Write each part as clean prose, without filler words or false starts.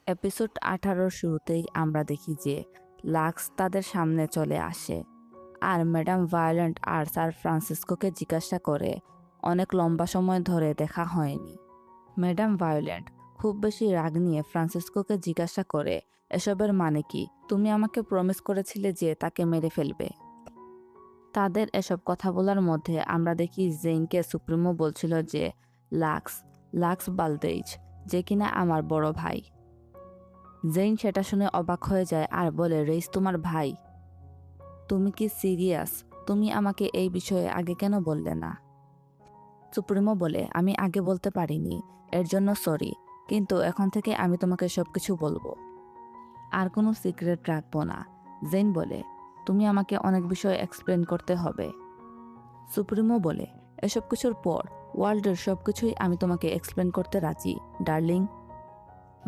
Episode 18 শুরুতেই আমরা দেখি যে লাক্স তাদের সামনে চলে আসে আর ম্যাডাম ভায়োলেন্ট আর স্যার ফ্রান্সিসকোকে জিজ্ঞাসা করে অনেক লম্বা সময় ধরে দেখা হয়নি। ম্যাডাম ভায়োলেন্ট খুব বেশি রাগ নিয়ে ফ্রান্সিসকোকে জিজ্ঞাসা করে এসবের মানে কি, তুমি আমাকে প্রমিস করেছিলে যে তাকে মেরে ফেলবে। তাদের এসব কথা বলার মধ্যে আমরা দেখি জেইনকে সুপ্রিমো বলছিল যে লাক্স লাক্স বালদেইজ, যে কিনা আমার বড় ভাই। জেইন সেটা শুনে অবাক হয়ে যায় আর বলে, রেইস তোমার ভাই? তুমি কি সিরিয়াস? তুমি আমাকে এই বিষয়ে আগে কেন বললে না? সুপ্রিমো বলে, আমি আগে বলতে পারিনি, এর জন্য সরি, কিন্তু এখন থেকে আমি তোমাকে সবকিছু বলবো, আর কোনো সিক্রেট রাখবো না। জেইন বলে, তুমি আমাকে অনেক বিষয় এক্সপ্লেন করতে হবে। সুপ্রিমো বলে, এসব কিছুর পর ওয়ার্ল্ডের সবকিছুই আমি তোমাকে এক্সপ্লেন করতে রাজি, ডার্লিং।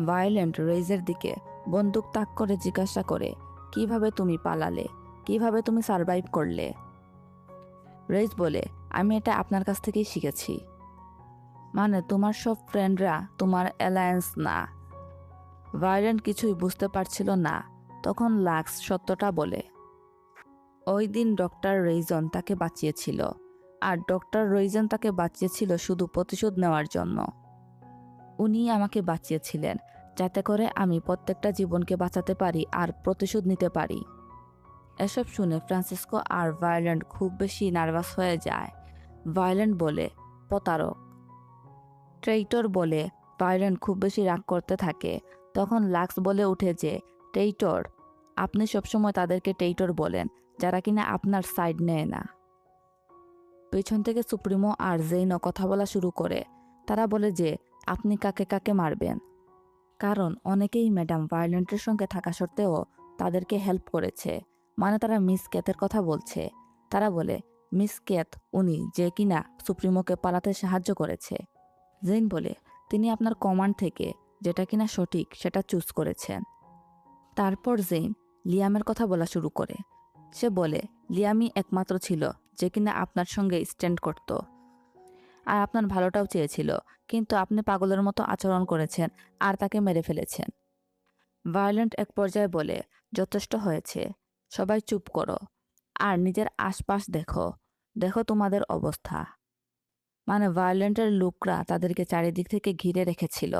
ভায়োলেন্ট রেইজের দিকে বন্দুক তাক করে জিজ্ঞাসা করে, কিভাবে তুমি পালালে, কিভাবে তুমি সারভাইভ করলে? রেইজ বলে, আমি এটা আপনার কাছ থেকেই শিখেছি। মানে তোমার সব ফ্রেন্ডরা তোমার অ্যালায়েন্স না। ভায়োলেন্ট কিছুই বুঝতে পারছিল না। তখন লাক্স সত্যটা বলে, ওই দিন ডক্টর রেইজন তাকে বাঁচিয়েছিল, আর ডক্টর রেইজন তাকে বাঁচিয়েছিল শুধু প্রতিশোধ নেওয়ার জন্য। উনি আমাকে বাঁচিয়েছিলেন যাতে করে আমি প্রত্যেকটা জীবনকে বাঁচাতে পারি আর প্রতিশোধ নিতে পারি। এসব শুনে ফ্রান্সিসকো আর ভায়োলেন্ট খুব বেশি নার্ভাস হয়ে যায়। ভায়োলেন্ট বলে, প্রতারক। ট্রেইটর বলে ভায়োলেন্ট খুব বেশি রাগ করতে থাকে। তখন লাক্স বলে উঠে যে, ট্রেইটর? আপনি সবসময় তাদেরকে ট্রেইটর বলেন যারা কিনা আপনার সাইড নেয় না। পেছন থেকে সুপ্রিমো আর জেইনও কথা বলা শুরু করে। তারা বলে যে আপনি কাকে কাকে মারবেন, কারণ অনেকেই ম্যাডাম ভায়োলেন্টের সঙ্গে থাকা সত্ত্বেও তাদেরকে হেল্প করেছে। মানে তারা মিস ক্যাথের কথা বলছে। তারা বলে, মিস ক্যাথ উনি যে কিনা সুপ্রিমোকে পালাতে সাহায্য করেছে। জেইন বলে, তিনি আপনার কমান্ড থেকে যেটা কিনা সঠিক সেটা চুজ করেছেন। তারপর জেইন লিয়ামের কথা বলা শুরু করে। সে বলে, লিয়ামই একমাত্র ছিল যে কিনা আপনার সঙ্গে স্ট্যান্ড করত, আর আপনার ভালোটাও চেয়েছিল, কিন্তু আপনি পাগলের মতো আচরণ করেছেন আর তাকে মেরে ফেলেছেন। ভায়োলেন্ট এক পর্যায়ে বলে, যথেষ্ট হয়েছে, সবাই চুপ করো আর নিজের আশপাশ দেখো, দেখো তোমাদের অবস্থা। মানে ভায়োলেন্টের লোকরা তাদেরকে চারিদিক থেকে ঘিরে রেখেছিল,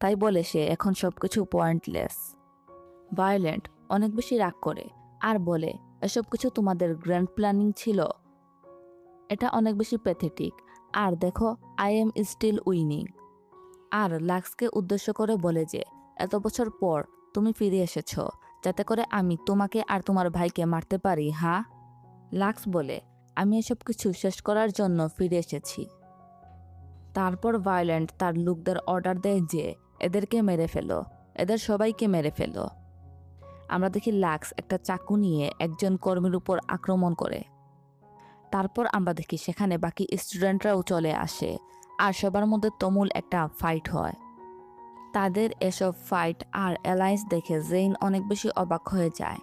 তাই বলে সে এখন সবকিছু পয়েন্টলেস। ভায়োলেন্ট অনেক বেশি রাগ করে আর বলে, এসব কিছু তোমাদের গ্র্যান্ড প্ল্যানিং ছিল? এটা অনেক বেশি প্যাথেটিক। আর দেখো, আই এম স্টিল উইনিং। আর লাক্সকে উদ্দেশ্য করে বলে যে, এত বছর পর তুমি ফিরে এসেছো যাতে করে আমি তোমাকে আর তোমার ভাইকে মারতে পারি, হ্যাঁ? লাক্স বলে, আমি এসব কিছু শেষ করার জন্য ফিরে এসেছি। তারপর ভায়োলেন্ট তার লোকদের অর্ডার দেয় যে এদেরকে মেরে ফেলো, এদের সবাইকে মেরে ফেলো। আমরা দেখি লাক্স একটা চাকু নিয়ে একজন কর্মীর উপর আক্রমণ করে। তারপর আমরা দেখি সেখানে বাকি স্টুডেন্টরাও চলে আসে আর সবার মধ্যে তুমুল একটা ফাইট হয়। তাদের এসব ফাইট আর অ্যালায়েন্স দেখে জেইন অনেক বেশি অবাক হয়ে যায়।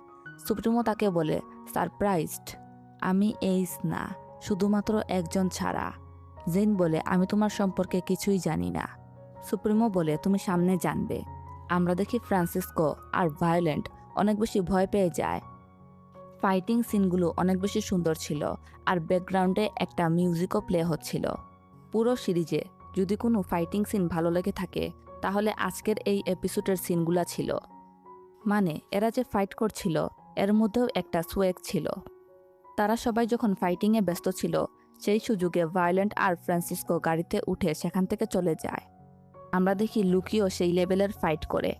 সুপ্রিমো তাকে বলে, সারপ্রাইজড? আমি এইস না, শুধুমাত্র একজন ছাড়া। জেইন বলে, আমি তোমার সম্পর্কে কিছুই জানি না। সুপ্রিমো বলে, তুমি সামনে জানবে। আমরা দেখি ফ্রান্সিসকো আর ভায়োলেন্ট অনেক বেশি ভয় পেয়ে যায়। ফাইটিং সিনগুলো অনেক বেশি সুন্দর ছিল আর ব্যাকগ্রাউন্ডে একটা মিউজিকও প্লে হচ্ছিল। পুরো সিরিজে যদি কোনো ফাইটিং সিন ভালো লেগে থাকে তাহলে আজকের এই এপিসোডের সিনগুলা ছিল। মানে এরা যে ফাইট করছিল এর মধ্যেও একটা সোয়েগ ছিল। তারা সবাই যখন ফাইটিংয়ে ব্যস্ত ছিল সেই সুযোগে ভায়োলেন্ট আর ফ্রান্সিসকো গাড়িতে উঠে সেখান থেকে চলে যায়। আমরা দেখি লুকিও সেই লেভেলের ফাইট করে।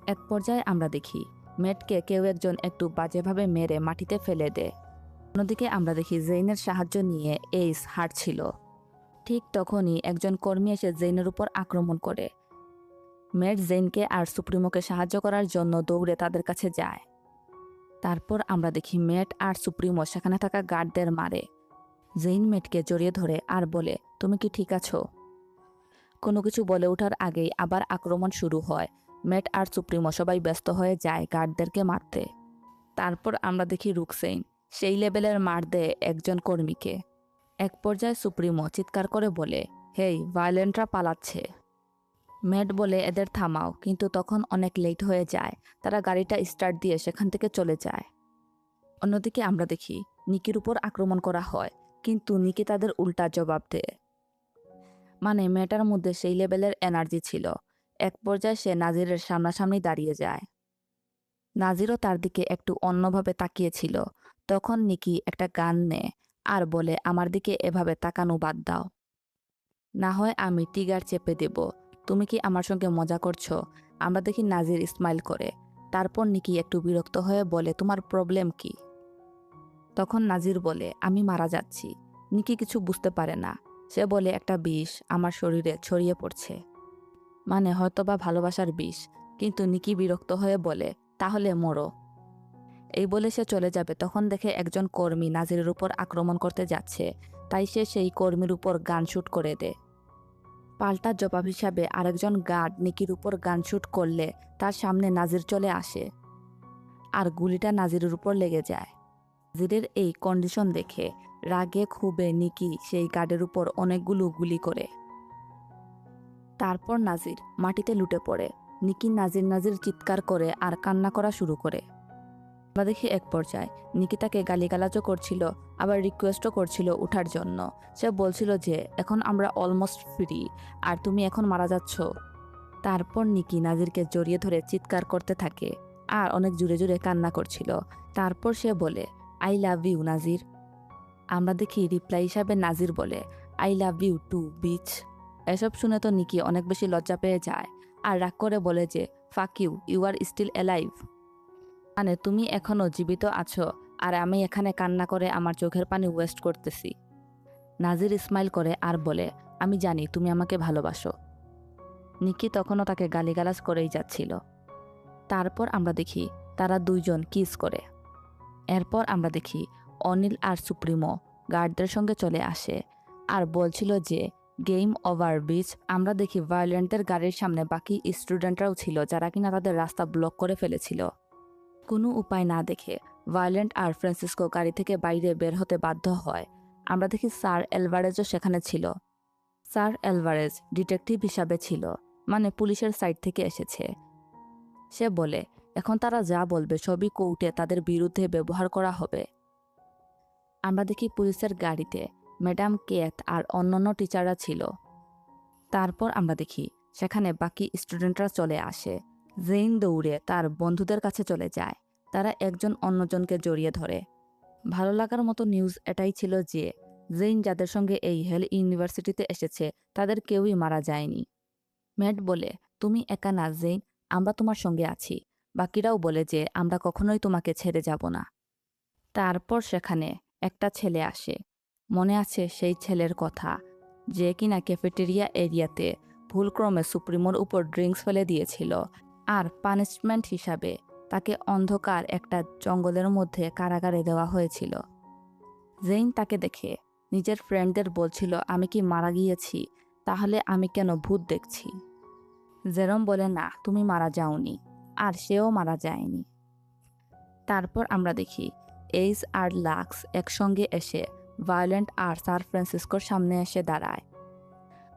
এক পর্যায়ে আমরা দেখি ম্যাটকে কেউ একজন একটু বাজেভাবে মেরে মাটিতে ফেলে দেয়। অন্যদিকে আমরা দেখি জেইনের সাহায্য নিয়ে এইস হাঁটছিল। ঠিক তখনই একজন কর্মী এসে জেইনের উপর আক্রমণ করে। ম্যাট জেইনকে আর সুপ্রিমোকে সাহায্য করার জন্য দৌড়ে তাদের কাছে যায়। তারপর আমরা দেখি ম্যাট আর সুপ্রিমো সেখানে থাকা গার্ডদের মারে। জেইন ম্যাটকে জড়িয়ে ধরে আর বলে, তুমি কি ঠিক আছো? কোনো কিছু বলে ওঠার আগেই আবার আক্রমণ শুরু হয়। ম্যাট আর সুপ্রিমো সবাই ব্যস্ত হয়ে যায় গার্ডদেরকে মারতে। তারপর আমরা দেখি রুকসেইন সেই লেভেলের মার দেয় একজন কর্মীকে। এক পর্যায়ে সুপ্রিমো চিৎকার করে বলে, হেই, ভায়োলেন্টরা পালাচ্ছে। ম্যাট বলে এদের থামাও, কিন্তু তখন অনেক লেট হয়ে যায়। তারা গাড়িটা স্টার্ট দিয়ে সেখান থেকে চলে যায়। অন্যদিকে আমরা দেখি নিকির উপর আক্রমণ করা হয়, কিন্তু নিকি তাদের উল্টা জবাব দেয়। মানে মেয়েটার মধ্যে সেই লেভেলের এনার্জি ছিল। এক পর্যায়ে সে নাজিরের সামনাসামনি দাঁড়িয়ে যায়। নাজিরও তার দিকে একটু অন্যভাবে তাকিয়েছিল। তখন নিকি একটা গান নেয় আর বলে, আমার দিকে এভাবে তাকানো বাদ দাও, না হয় আমি টিগার চেপে দেব। তুমি কি আমার সঙ্গে মজা করছো? আমরা দেখি নাজির স্মাইল করে। তারপর নিকি একটু বিরক্ত হয়ে বলে, তোমার প্রবলেম কি? তখন নাজির বলে, আমি মারা যাচ্ছি। নিকি কিছু বুঝতে পারে না। সে বলে, একটা বিষ আমার শরীরে ছড়িয়ে পড়ছে, মানে হয়তোবা ভালোবাসার বিষ। কিন্তু নিকি বিরক্ত হয়ে বলে, তাহলে মরো। এই বলে সে চলে যাবে, তখন দেখে একজন কর্মী নাজিরের উপর আক্রমণ করতে যাচ্ছে। তাই সে সেই কর্মীর উপর গান শুট করে দেয়। পাল্টা জবাব হিসাবে আরেকজন গার্ড নিকির উপর গান শুট করলে তার সামনে নাজির চলে আসে আর গুলিটা নাজিরের উপর লেগে যায়। নাজিরের এই কন্ডিশন দেখে রাগে ক্ষোভে নিকি সেই গার্ডের উপর অনেকগুলো গুলি করে। তারপর নাজির মাটিতে লুটে পড়ে। নিকি নাজির নাজির চিৎকার করে আর কান্না করা শুরু করে। আমরা দেখি এক পর্যায়ে নিকি তাকে গালিগালাজও করছিল, আবার রিকোয়েস্টও করছিল উঠার জন্য। সে বলছিল যে এখন আমরা অলমোস্ট ফ্রি, আর তুমি এখন মারা যাচ্ছ। তারপর নিকি নাজিরকে জড়িয়ে ধরে চিৎকার করতে থাকে আর অনেক জোরে জোরে কান্না করছিল। তারপর সে বলে, আই লাভ ইউ নাজির। আমরা দেখি রিপ্লাই হিসাবে নাজির বলে, I love you too bitch. এসব শুনে তো নিকি অনেক বেশি লজ্জা পেয়ে যায় আর রাগ করে বলে যে, fuck you, you are still alive. মানে তুমি এখনো জীবিত আছো আর আমি এখানে কান্না করে আমার চোখের পানি ওয়েস্ট করতেছি। নাজির স্মাইল করে আর বলে, আমি জানি তুমি আমাকে ভালোবাসো। নিকি তখনও তাকে গালিগালাজ করেই যাচ্ছিল। তারপর আমরা দেখি তারা দুইজন কিস করে। এরপর আমরা দেখি অনিল আর সুপ্রিমো গার্ডদের সঙ্গে চলে আসে আর বলছিল যে গেম ওভার বিচ। আমরা দেখি ভায়োলেন্টের গাড়ির সামনে বাকি স্টুডেন্টরাও ছিল, যারা কিনা তাদের রাস্তা ব্লক করে ফেলেছিল। কোনো উপায় না দেখে ভায়োলেন্ট আর ফ্রান্সিসকো গাড়ি থেকে বাইরে বের হতে বাধ্য হয়। আমরা দেখি স্যার অ্যালভারেজও সেখানে ছিল। স্যার অ্যালভারেজ ডিটেকটিভ হিসাবে ছিল, মানে পুলিশের সাইড থেকে এসেছে। সে বলে, এখন তারা যা বলবে সবই কোর্টে তাদের বিরুদ্ধে ব্যবহার করা হবে। আমরা দেখি পুলিশের গাড়িতে ম্যাডাম কেত আর অন্যান্য টিচাররা ছিল। তারপর আমরা দেখি সেখানে বাকি স্টুডেন্টরা চলে আসে। জেইন দৌড়ে তার বন্ধুদের কাছে চলে যায়। তারা একজন অন্যজনকে জড়িয়ে ধরে। ভালো লাগার মতো নিউজ এটাই ছিল যে জেইন যাদের সঙ্গে এই হেল ইউনিভার্সিটিতে এসেছে তাদের কেউই মারা যায়নি। ম্যাট বলে, তুমি একা না জেইন, আমরা তোমার সঙ্গে আছি। বাকিরাও বলে যে আমরা কখনোই তোমাকে ছেড়ে যাব না। তারপর সেখানে একটা ছেলে আসে। মনে আছে সেই ছেলের কথা, যে কিনা ক্যাফেটেরিয়া এরিয়াতে ভুলক্রমে সুপ্রিমোর উপর ড্রিঙ্কস ফেলে দিয়েছিল আর পানিশমেন্ট হিসাবে তাকে অন্ধকার একটা জঙ্গলের মধ্যে কারাগারে দেওয়া হয়েছিল। জেইন তাকে দেখে নিজের ফ্রেন্ডদের বলছিল, আমি কি মারা গিয়েছি? তাহলে আমি কেন ভূত দেখছি? জেরম বলে, না তুমি মারা যাওনি, আর সেও মারা যায়নি। তারপর আমরা দেখি এইস আর লাক্স একসঙ্গে এসে ভায়োলেন্ট আর স্যার ফ্রান্সিসকোর সামনে এসে দাঁড়ায়।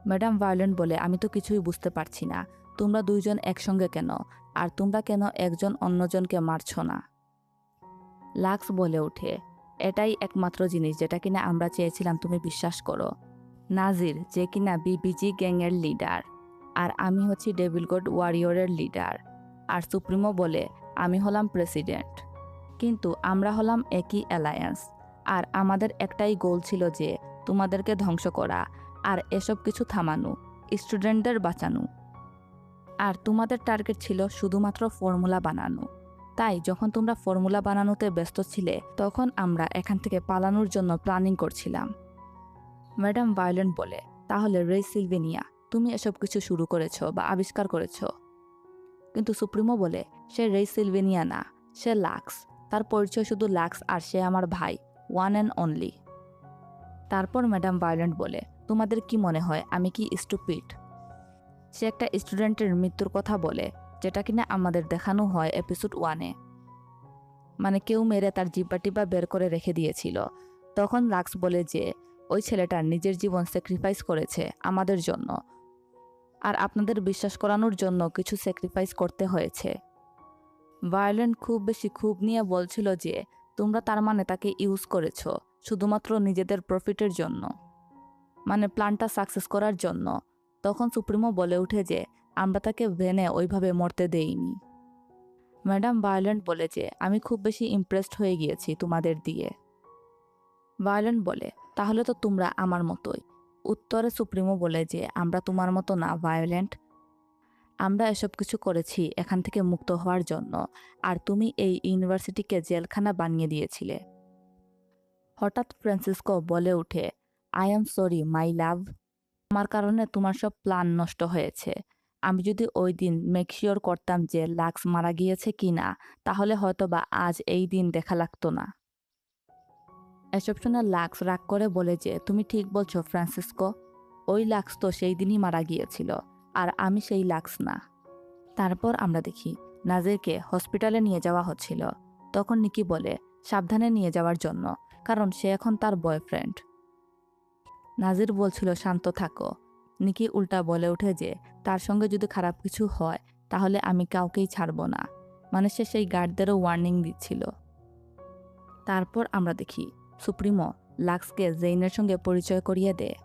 ম্যাডাম ভায়োলেন্ট বলে, আমি তো কিছুই বুঝতে পারছি না, তোমরা দুইজন একসঙ্গে কেন, আর তোমরা কেন একজন অন্যজনকে মারছ না? লাক্স বলে ওঠে, এটাই একমাত্র জিনিস যেটা কিনা আমরা চেয়েছিলাম তুমি বিশ্বাস করো। নাজির, যে কিনা বিবিজি গ্যাংয়ের লিডার, আর আমি হচ্ছি ডেভিল গড ওয়ারিয়রের লিডার। আর সুপ্রিমো বলে, আমি হলাম প্রেসিডেন্ট। কিন্তু আমরা হলাম একই অ্যালায়েন্স, আর আমাদের একটাই গোল ছিল যে তোমাদেরকে ধ্বংস করা আর এসব কিছু থামানো, স্টুডেন্টদের বাঁচানো। আর তোমাদের টার্গেট ছিল শুধুমাত্র ফর্মুলা বানানো। তাই যখন তোমরা ফর্মুলা বানানোতে ব্যস্ত ছিলে তখন আমরা এখান থেকে পালানোর জন্য প্ল্যানিং করছিলাম। ম্যাডাম ভায়োলেন্ট বলে, তাহলে রে সিলভেনিয়া, তুমি এসব কিছু শুরু করেছো বা আবিষ্কার করেছো? কিন্তু সুপ্রিমো বলে, সে রে সিলভেনিয়া না, সে লাক্স। তার পরিচয় শুধু লাক্স, আর সে আমার ভাই, ওয়ান অ্যান্ড অনলি। তারপর ম্যাডাম ভায়োলেন্ট বলে, তোমাদের কি মনে হয় আমি কি স্টুপিড? সে একটা স্টুডেন্টের মৃত্যুর কথা বলে, যেটা কিনা আমাদের দেখানো হয় এপিসোড 1-এ। মানে কেউ মেরে তার জিব্বা টিব্বা বের করে রেখে দিয়েছিল। তখন লাক্স বলে যে ওই ছেলেটা নিজের জীবন স্যাক্রিফাইস করেছে আমাদের জন্য, আর আপনাদের বিশ্বাস করানোর জন্য কিছু স্যাক্রিফাইস করতে হয়েছে। ভায়োলেন্ট খুব বেশি ক্ষোভ নিয়ে বলছিল যে তোমরা তার মানে তাকে ইউজ করেছো শুধুমাত্র নিজেদের প্রফিটের জন্য, মানে প্ল্যানটা সাকসেস করার জন্য। তখন সুপ্রিমো বলে ওঠে যে আমরা তাকে ভেনে ওইভাবে মরতে দেইনি। ম্যাডাম ভায়োলেন্ট বলে যে আমি খুব বেশি ইমপ্রেসড হয়ে গিয়েছি তোমাদের দিয়ে। ভায়োলেন্ট বলে তাহলে তো তোমরা আমার মতোই। উত্তরে সুপ্রিমো বলে যে আমরা তোমার মতো না ভায়োলেন্ট, আমরা এসব কিছু করেছি এখান থেকে মুক্ত হওয়ার জন্য, আর তুমি এই ইউনিভার্সিটিকে জেলখানা বানিয়ে দিয়েছিলে। হঠাৎ ফ্রান্সিসকো বলে ওঠে আই এম সরি মাই লাভ, আমার কারণে তোমার সব প্ল্যান নষ্ট হয়েছে। আমি যদি ওই দিন মেক শিওর করতাম যে লাক্স মারা গিয়েছে কিনা, তাহলে হয়তোবা আজ এই দিন দেখা লাগতো না। এসব শুনে লাক্স রাগ করে বলে যে তুমি ঠিক বলছো ফ্রান্সিসকো, ওই লাক্স তো সেই দিনই মারা গিয়েছিল, আর আমি সেই লাক্স না। তারপর আমরা দেখি নাজিরকে হসপিটালে নিয়ে যাওয়া হচ্ছিল। তখন নিকি বলে সাবধানে নিয়ে যাওয়ার জন্য, কারণ সে এখন তার বয়ফ্রেন্ড। নাজির বলছিল শান্ত থাকো। নিকি উল্টা বলে ওঠে যে তার সঙ্গে যদি খারাপ কিছু হয় তাহলে আমি কাউকেই ছাড়ব না, মানে সে সেই গার্ডদেরও ওয়ার্নিং দিচ্ছিল। তারপর আমরা দেখি সুপ্রিমো লাক্সকে জেইনের সঙ্গে পরিচয় করিয়ে দেয়।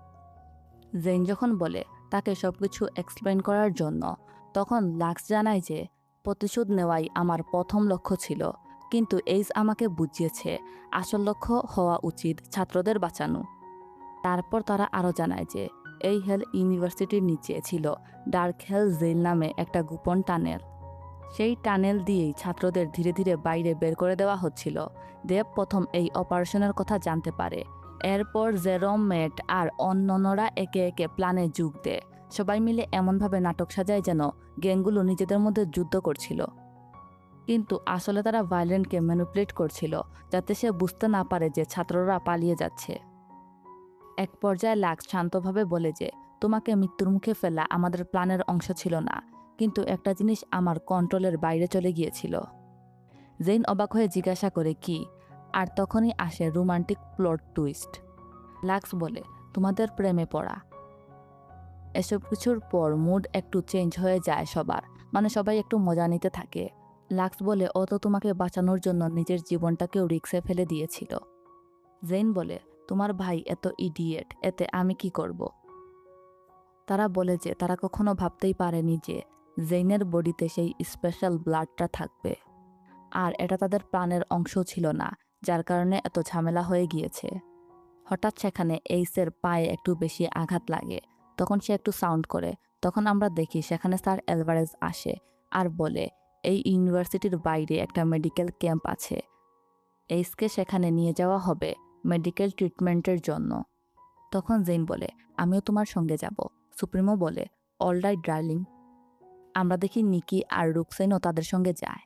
জেইন যখন বলে তাকে সবকিছু এক্সপ্লেন করার জন্য, তখন লাক্স জানায় যে প্রতিশোধ নেওয়াই আমার প্রথম লক্ষ্য ছিল, কিন্তু এইস আমাকে বুঝিয়েছে আসল লক্ষ্য হওয়া উচিত ছাত্রদের বাঁচানো। তারপর তারা আরও জানায় যে এই হেল ইউনিভার্সিটির নিচে ছিল ডার্ক হেল জেল নামে একটা গোপন টানেল। সেই টানেল দিয়েই ছাত্রদের ধীরে ধীরে বাইরে বের করে দেওয়া হচ্ছিল। দেব প্রথম এই অপারেশনের কথা জানতে পারে। এরপর জেরম, মেট আর অন্যান্যরা একে একে প্ল্যানে যোগ দেয়। সবাই মিলে এমনভাবে নাটক সাজায় যেন গ্যাংগুলো নিজেদের মধ্যে যুদ্ধ করছিল, কিন্তু আসলে তারা ভায়োলেন্টকে ম্যানিপুলেট করছিল যাতে সে বুঝতে না পারে যে ছাত্ররা পালিয়ে যাচ্ছে। এক পর্যায়ে লাক্স শান্তভাবে বলে যে তোমাকে মৃত্যুর মুখে ফেলা আমাদের প্ল্যানের অংশ ছিল না, কিন্তু একটা জিনিস আমার কন্ট্রোলের বাইরে চলে গিয়েছিল। জেইন অবাক হয়ে জিজ্ঞাসা করে কি, আর তখনই আসে রোমান্টিক প্লট টুইস্ট। লাক্স বলে তোমাদের প্রেমে পড়া। এসব কিছুর পর মুড একটু চেঞ্জ হয়ে যায় সবার, মানে সবাই একটু মজা নিতে থাকে। লাক্স বলে ও তো তোমাকে বাঁচানোর জন্য নিজের জীবনটাকেও রিস্কে ফেলে দিয়েছিল। জেইন বলে তোমার ভাই এত ইডিয়েট, এতে আমি কি করব। তারা বলে যে তারা কখনো ভাবতেই পারেনি যে জেইনের বডিতে সেই স্পেশাল ব্লাডটা থাকবে, আর এটা তাদের প্ল্যানের অংশ ছিল না, যার কারণে এত ঝামেলা হয়ে গিয়েছে। হঠাৎ সেখানে এইসের পায়ে একটু বেশি আঘাত লাগে, তখন সে একটু সাউন্ড করে। তখন আমরা দেখি সেখানে স্যার অ্যালভারেজ আসে আর বলে এই ইউনিভার্সিটির বাইরে একটা মেডিকেল ক্যাম্প আছে, এইসকে সেখানে নিয়ে যাওয়া হবে মেডিকেল ট্রিটমেন্টের জন্য। তখন জেইন বলে আমিও তোমার সঙ্গে যাব। সুপ্রিমো বলে অল রাইট ডার্লিং। আমরা দেখি নিকি আর রুকসেনও তাদের সঙ্গে যায়।